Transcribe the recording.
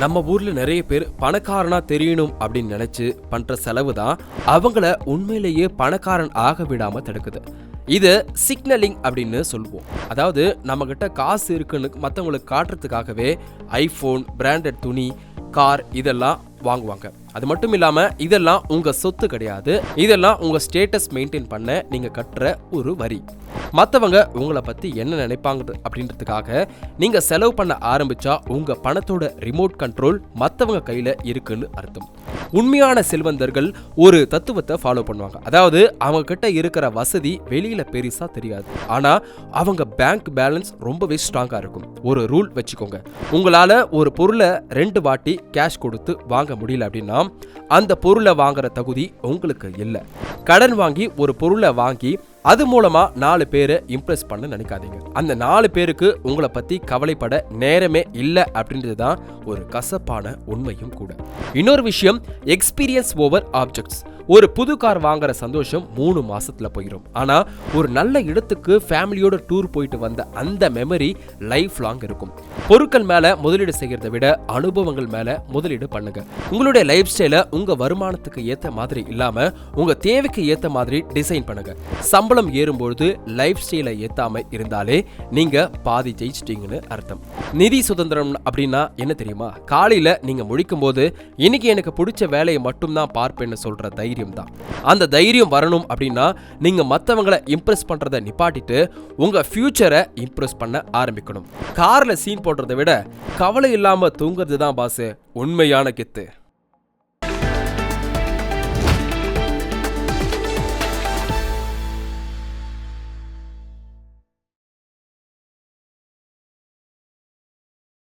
நம்ம ஊர்ல நிறைய பேர் பணக்காரனா தெரியணும் அப்படின்னு நினைச்சு பண்ற செலவு தான் அவங்கள உண்மையிலேயே பணக்காரன் ஆக விடாம தடுக்குது. இது சிக்னலிங் அப்படின்னு சொல்லுவோம். அதாவது நம்ம கிட்ட காசு இருக்குன்னு மற்றவங்களுக்கு காட்டுறதுக்காகவே ஐபோன், பிராண்டட் துணி, கார் இதெல்லாம் வாங்குவாங்க. அது மட்டும் இல்லாம இதெல்லாம் உங்க சொத்து கிடையாது, இதெல்லாம் உங்க ஸ்டேட்டஸ் மெயின்டைன் பண்ண நீங்க கட்டுற ஒரு வரி. மற்றவங்க உங்களை பத்தி என்ன நினைப்பாங்க அப்படின்றதுக்காக நீங்க செலவு பண்ண ஆரம்பிச்சா உங்க பணத்தோட ரிமோட் கண்ட்ரோல் மற்றவங்க கையில இருக்குன்னு அர்த்தம். உண்மையான செல்வந்தர்கள் ஒரு தத்துவத்தை ஃபாலோ பண்ணுவாங்க. அதாவது அவங்க கிட்ட இருக்கிற வசதி வெளியில பெருசா தெரியாது, ஆனா அவங்க பேங்க் பேலன்ஸ் ரொம்பவே ஸ்ட்ராங்கா இருக்கும். ஒரு ரூல் வச்சுக்கோங்க, உங்களால ஒரு பொருளை 2 வாட்டி கேஷ் கொடுத்து வாங்க முடியல அப்படின்னா அந்த பொருளை வாங்குற தகுதி உங்களுக்கு இல்லை. கடன் வாங்கி ஒரு பொருளை வாங்கி அது மூலமா 4 பேரை இம்ப்ரெஸ் பண்ண நினைக்காதீங்க. அந்த 4 பேருக்கு உங்களை பத்தி கவலைப்பட நேரமே இல்லை அப்படின்றது தான் ஒரு கசப்பான உண்மையும் கூட. இன்னொரு விஷயம், எக்ஸ்பீரியன்ஸ் ஓவர் ஆப்ஜெக்ட்ஸ். ஒரு புது கார் வாங்குற சந்தோஷம் 3 மாசத்துல போயிடும், ஆனா ஒரு நல்ல இடத்துக்கு ஃபேமிலியோட டூர் போயிட்டு வந்த அந்த மெமரி லைஃப் லாங் இருக்கும். பொருட்கள் மேல முதலீடு செய்யறதை விட அனுபவங்கள் மேல முதலீடு பண்ணுங்க. உங்களுடைய லைஃப் ஸ்டைல உங்க வருமானத்துக்கு ஏத்த மாதிரி இல்லாம உங்க தேவைக்கு ஏத்த மாதிரி டிசைன் பண்ணுங்க. சம்பளம் ஏறும்போது லைஃப் ஸ்டைலை ஏத்தாம இருந்தாலே நீங்க பாதி ஜெயிச்சிட்டீங்கன்னு அர்த்தம். நிதி சுதந்திரம் அப்படின்னா என்ன தெரியுமா? காலையில நீங்க முழிக்கும் போது இன்னைக்கு எனக்கு பிடிச்ச வேலையை மட்டும் தான் பார்ப்பேன்னு சொல்ற தைரியம் தான். அந்த தைரியம் வரணும் அப்படின்னா நீங்க மத்தவங்களை இம்ப்ரெஸ் பண்றதை நிப்பாட்டிட்டு உங்க ஃபியூச்சரை இம்ப்ரெஸ் பண்ண ஆரம்பிக்கணும். கார்ல சீன் போடுறதை விட கவலை இல்லாம தூங்குறது தான் பாஸ் உண்மையான கெத்து.